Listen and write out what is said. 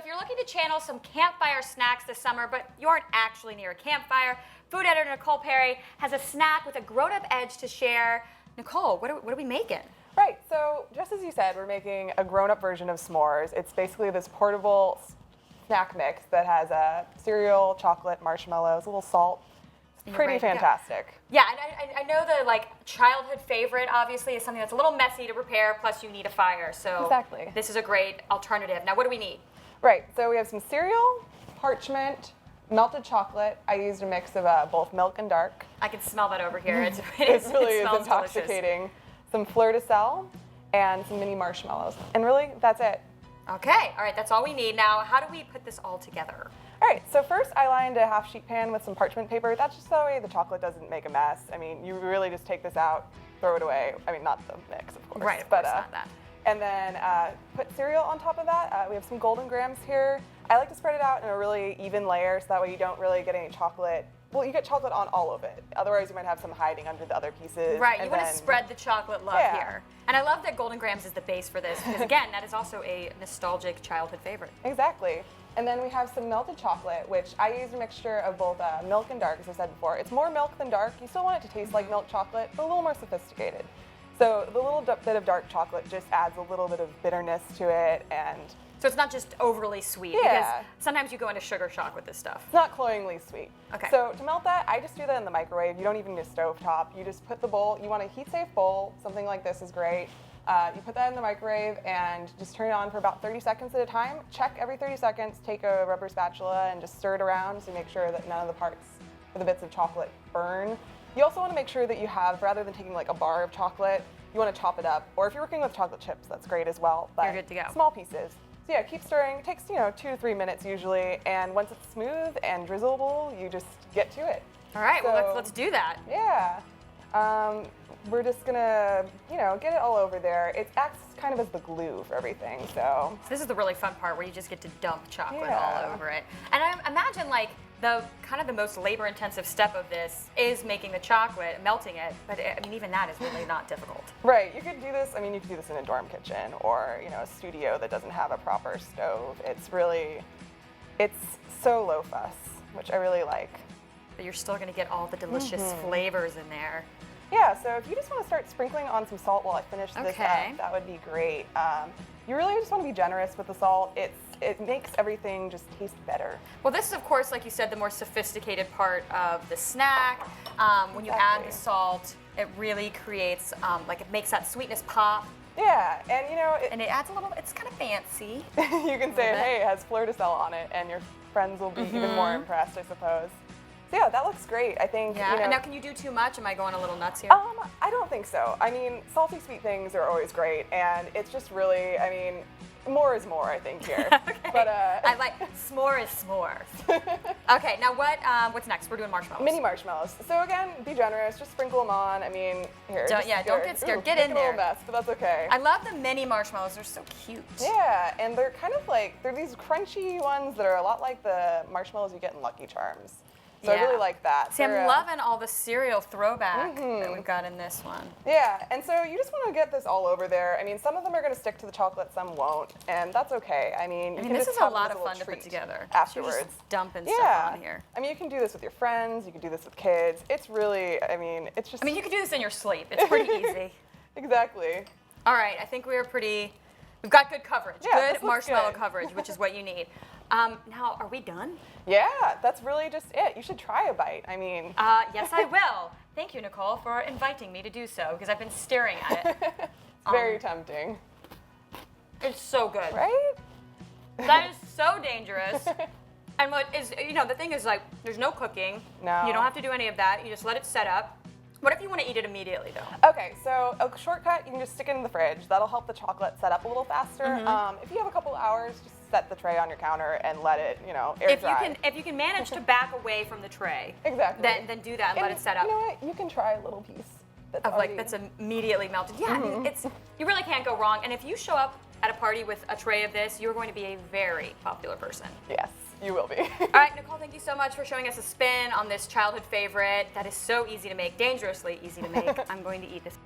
if you're looking to channel some campfire snacks this summer, but you aren't actually near a campfire, food editor Nicole Perry has a snack with a grown-up edge to share. Nicole, what are we making? Right, so just as you said, we're making a grown-up version of s'mores. It's basically this portable snack mix that has cereal, chocolate, marshmallows, a little salt. It's pretty fantastic. Yeah, and I know the childhood favorite obviously is something that's a little messy to prepare, plus you need a fire. So exactly. This is a great alternative. Now what do we need? Right, so we have some cereal, parchment, melted chocolate. I used a mix of both milk and dark. I can smell that over here. It really is intoxicating. Delicious. Some fleur de sel, and some mini marshmallows. And really, that's it. Okay, all right, that's all we need. Now, how do we put this all together? All right, so first I lined a half sheet pan with some parchment paper. That's just so that way the chocolate doesn't make a mess. I mean, you really just take this out, throw it away. I mean, not the mix, of course. Right, of course, not that. And then put cereal on top of that. We have some golden grahams here. I like to spread it out in a really even layer so that way you don't really get any chocolate. Well, you get chocolate on all of it. Otherwise, you might have some hiding under the other pieces. Right, you want to spread the chocolate love here. And I love that golden grahams is the base for this because, again, that is also a nostalgic childhood favorite. Exactly. And then we have some melted chocolate, which I used a mixture of both milk and dark, as I said before. It's more milk than dark. You still want it to taste like milk chocolate, but a little more sophisticated. So the little bit of dark chocolate just adds a little bit of bitterness to it, and so it's not just overly sweet, because sometimes you go into sugar shock with this stuff. It's not cloyingly sweet. Okay. So to melt that, I just do that in the microwave. You don't even need a stovetop. You just put the bowl, you want a heat-safe bowl, something like this is great. You put that in the microwave and just turn it on for about 30 seconds at a time. Check every 30 seconds, take a rubber spatula and just stir it around to make sure that none of the parts or the bits of chocolate burn. You also want to make sure that you have, rather than taking like a bar of chocolate, you want to chop it up. Or if you're working with chocolate chips, that's great as well. But you're good to go. Small pieces. So yeah, keep stirring. It takes 2 to 3 minutes usually, and once it's smooth and drizzleable, you just get to it. All right, so, well let's do that. Yeah. We're just gonna, get it all over there. It acts kind of as the glue for everything, so. This is the really fun part where you just get to dump chocolate all over it. And I imagine the most labor-intensive step of this is making the chocolate, melting it, but I mean, even that is really not difficult. Right, you could do this, you could do this in a dorm kitchen or, a studio that doesn't have a proper stove. It's so low fuss, which I really like. But you're still gonna get all the delicious flavors in there. Yeah, so if you just want to start sprinkling on some salt while I finish this up, that would be great. You really just want to be generous with the salt. It makes everything just taste better. Well, this is, of course, like you said, the more sophisticated part of the snack. When you add the salt, it really creates, it makes that sweetness pop. Yeah, and and it adds a little, it's kind of fancy. You can say, hey, it has fleur de sel on it, and your friends will be even more impressed, I suppose. So yeah, that looks great. I think. Yeah. And now, can you do too much? Am I going a little nuts here? I don't think so. I mean, salty sweet things are always great, and it's just really, more is more, I think here. Okay. But I like s'more is s'more. Okay. Now what's next? We're doing marshmallows. Mini marshmallows. So again, be generous. Just sprinkle them on. Don't Here. don't get scared. Get in there. A little mess, but that's okay. I love the mini marshmallows. They're so cute. Yeah, and they're kind of they're these crunchy ones that are a lot like the marshmallows you get in Lucky Charms. So I really like that. See, I'm loving all the cereal throwback that we've got in this one. Yeah, and so you just want to get this all over there. Some of them are going to stick to the chocolate, some won't, and that's okay. This is a lot of fun to put together. Afterwards. You're just dumping stuff on here. You can do this with your friends. You can do this with kids. It's really, it's just. You can do this in your sleep. It's pretty easy. Exactly. All right, I think we've got good coverage. Yeah, good marshmallow coverage, which is what you need. Now, are we done? Yeah, that's really just it. You should try a bite. Yes, I will. Thank you, Nicole, for inviting me to do so, because I've been staring at it. It's very tempting. It's so good. Right? That is so dangerous. And what is, the thing is, there's no cooking. No. You don't have to do any of that. You just let it set up. What if you want to eat it immediately, though? Okay, so a shortcut, you can just stick it in the fridge. That'll help the chocolate set up a little faster. If you have a couple hours, just set the tray on your counter and let it, air dry. If you can manage to back away from the tray, exactly, then do that and let it set up. You know what? You can try a little piece that's immediately melted. Yeah, you really can't go wrong. And if you show up at a party with a tray of this, you're going to be a very popular person. Yes, you will be. All right, Nicole, thank you so much for showing us a spin on this childhood favorite that is so easy to make, dangerously easy to make. I'm going to eat this.